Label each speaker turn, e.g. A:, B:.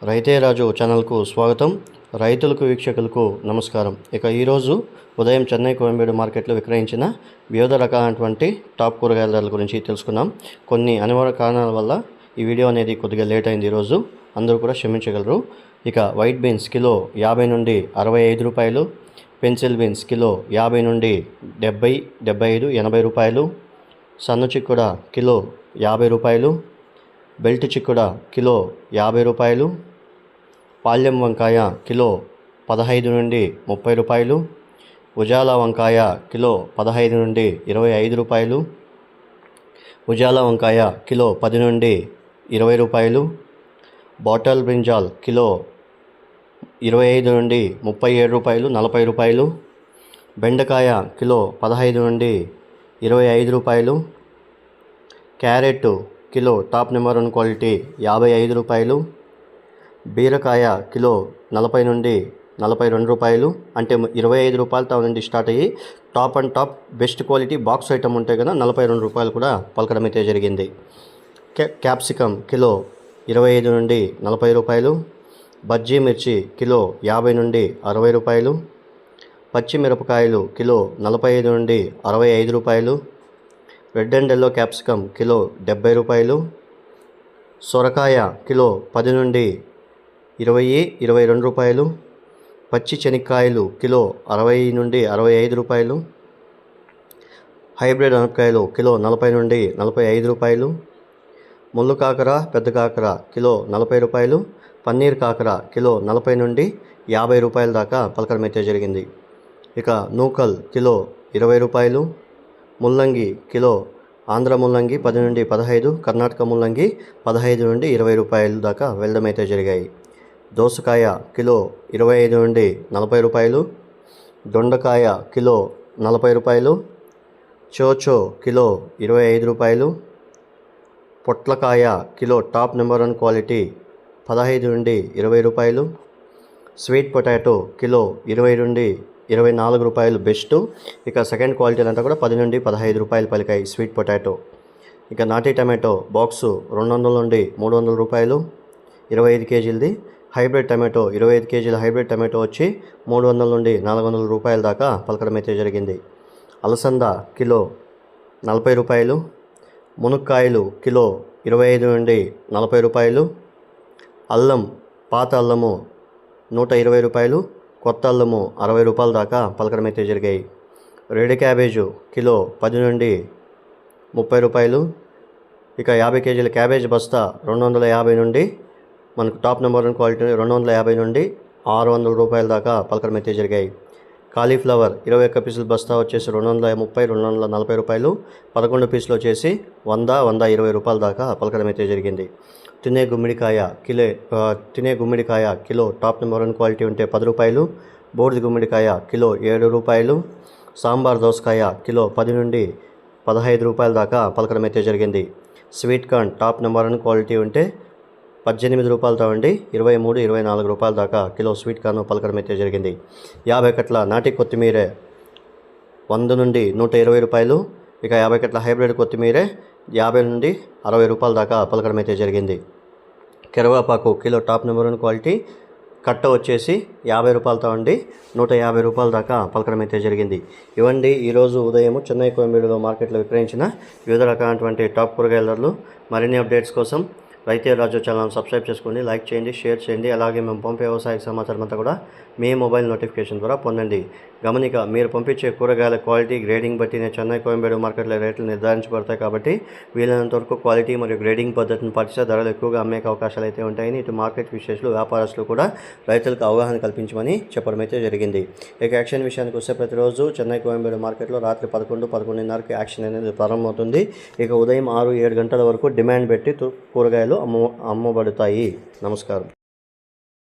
A: రైతే రాజు ఛానల్కు స్వాగతం. రైతులకు వీక్షకులకు నమస్కారం. ఈరోజు ఉదయం చెన్నై కోయంబేడు మార్కెట్లో విక్రయించిన వివిధ రకాలైనటువంటి టాప్ కూరగాయల ధరల గురించి తెలుసుకుందాం. కొన్ని అనివార్య కారణాల వల్ల ఈ వీడియో అనేది కొద్దిగా లేట్ అయింది. ఈరోజు అందరూ కూడా క్షమించగలరు. వైట్ బీన్స్ కిలో 50 నుండి 65 రూపాయలు, పెన్సిల్ బీన్స్ కిలో 50 నుండి 70, 75, 80 రూపాయలు, సన్న చిక్కుడ కిలో 50 రూపాయలు, బెల్ట్ చిక్కుడ కిలో 50 రూపాయలు, పాల్యం వంకాయ కిలో 15 నుండి 30 రూపాయలు, ఉజాలా వంకాయ కిలో 15 నుండి 25 రూపాయలు, ఉజాలా వంకాయ కిలో 10 నుండి 20 రూపాయలు, బాటల్ బ్రింజాల్ కిలో 25 నుండి 37 రూపాయలు, 40 రూపాయలు, బెండకాయ కిలో 15 నుండి 25 రూపాయలు, carrot kilo top number 1 quality 55 రూపాయలు, బీరకాయ కిలో 40 నుండి 42 రూపాయలు, అంటే 25 రూపాయలతో నుండి స్టార్ట్ అయ్యి top and top best quality box item ఉంటే కదా 42 రూపాయలు కూడా పలకడం అయితే జరిగింది. క్యాప్సికమ్ కిలో 25 నుండి 40 రూపాయలు, బజ్జీ మిర్చి కిలో 50 నుండి 60 రూపాయలు, పచ్చిమిరపకాయలు కిలో 45 నుండి 65 రూపాయలు, red and yellow capsicum kilo 70 రూపాయలు, సొరకాయ కిలో 10 నుండి 22 రూపాయలు, పచ్చి శనక్కాయలు కిలో 60 నుండి 65 రూపాయలు, హైబ్రిడ్ అనపకాయలు కిలో 40 నుండి 45 రూపాయలు, ముళ్ళు కాకర పెద్ద కాకర కిలో 40 రూపాయలు, పన్నీర్ కాకర కిలో 40 నుండి 50 రూపాయల దాకా పలకడం అయితే జరిగింది. నూకల్ కిలో 20 రూపాయలు, ముల్లంగి కిలో ఆంధ్ర ముల్లంగి 10 నుండి 15, కర్ణాటక ముల్లంగి 15 నుండి 20 రూపాయలు దాకా వెళ్ళడం అయితే జరిగాయి. దోసకాయ కిలో 25 నుండి 40 రూపాయలు, దొండకాయ కిలో 40 రూపాయలు, చోచో కిలో 25 రూపాయలు, పొట్లకాయ కిలో టాప్ నెంబర్ 1 క్వాలిటీ 15 నుండి 20 రూపాయలు, స్వీట్ పొటాటో కిలో 20 నుండి 24 రూపాయలు బెస్ట్. సెకండ్ క్వాలిటీ అంతా కూడా 10 నుండి 15 రూపాయలు పలికాయి స్వీట్ పొటాటో. నాటి టమాటో బాక్సు 200 నుండి 300 రూపాయలు 25 కేజీలది. హైబ్రిడ్ టమాటో 25 కేజీల హైబ్రిడ్ టమాటో వచ్చి 300 నుండి 400 రూపాయల దాకా పలకడం అయితే జరిగింది. అలసంద కిలో 40 రూపాయలు, మునక్కాయలు కిలో 25 నుండి 40 రూపాయలు, అల్లం పాత అల్లము 120 రూపాయలు, కొత్త అల్లము 60 రూపాయల దాకా పలకడం అయితే జరిగాయి. రెడ్ క్యాబేజు కిలో 10 నుండి 30 రూపాయలు. 50 కేజీల క్యాబేజ్ బస్తా 250 నుండి మనకు టాప్ నెంబర్ 1 క్వాలిటీ 250 నుండి 600 రూపాయల దాకా పలకడం అయితే జరిగాయి. కాలీఫ్లవర్ 21 పీసుల బస్తా వచ్చేసి 230, 240 రూపాయలు, 11 పీసులు వచ్చేసి 100, 120 రూపాయల దాకా పలకడం అయితే జరిగింది. తినే గుమ్మిడికాయ కిలో టాప్ నెంబర్ 1 క్వాలిటీ ఉంటే 10 రూపాయలు, బోర్డు గుమ్మిడికాయ కిలో 7 రూపాయలు, సాంబార్ దోసకాయ కిలో 10 నుండి 15 రూపాయల దాకా పలకడం అయితే జరిగింది. Sweet corn top number 1 quality ఉంటే 18 రూపాయలతో ఉండి 23, 24 రూపాయల దాకా కిలో స్వీట్ కార్న్ పలకడం అయితే జరిగింది. 50 కట్ల నాటి కొత్తిమీర 100 నుండి 120 రూపాయలు. 50 కట్ల హైబ్రిడ్ కొత్తిమీర 50 నుండి 60 రూపాయల దాకా పలకడం అయితే జరిగింది. కరివేపాకు కిలో టాప్ నెంబర్ 1 క్వాలిటీ కట్ట వచ్చేసి 50 రూపాయలతో ఉండి 150 రూపాయల దాకా పలకడం అయితే జరిగింది. ఇవ్వండి ఈరోజు ఉదయం చెన్నై కోయంబేడులో మార్కెట్లో విక్రయించిన వివిధ రకాలైనటువంటి టాప్ కూరగాయల ధరలు. మరిన్ని అప్డేట్స్ కోసం రైతే రాజు ఛానల్ సబ్స్క్రైబ్ చేసుకోండి, లైక్ చేయండి, షేర్ చేయండి. అలాగే మేము పంపే వ్యవసాయ సమాచారం అంతా కూడా మీ మొబైల్ నోటిఫికేషన్ ద్వారా పొందండి. గమనిక, మీరు పంపించే కూరగాయల క్వాలిటీ గ్రేడింగ్ బట్టినే చెన్నై కోయంబేడు మార్కెట్లో రేట్లు నిర్ధారించబడతాయి. కాబట్టి వీలైనంత వరకు క్వాలిటీ మరియు గ్రేడింగ్ పద్ధతిని పాటిస్తే ధరలు ఎక్కువగా అమ్మే అవకాశాలు అయితే ఉంటాయని ఇటు మార్కెట్ విశేషాలు వ్యాపారస్తులు కూడా రైతులకు అవగాహన కల్పించమని చెప్పడం అయితే జరిగింది. యాక్షన్ విషయానికి వస్తే ప్రతిరోజు చెన్నై కోయంబేడు మార్కెట్లో రాత్రి 11, 11:30కి యాక్షన్ అనేది ప్రారంభమవుతుంది. ఉదయం 6, 7 గంటల వరకు డిమాండ్ పెట్టి కూరగాయలు అమ్మబడతాయి. నమస్కారం.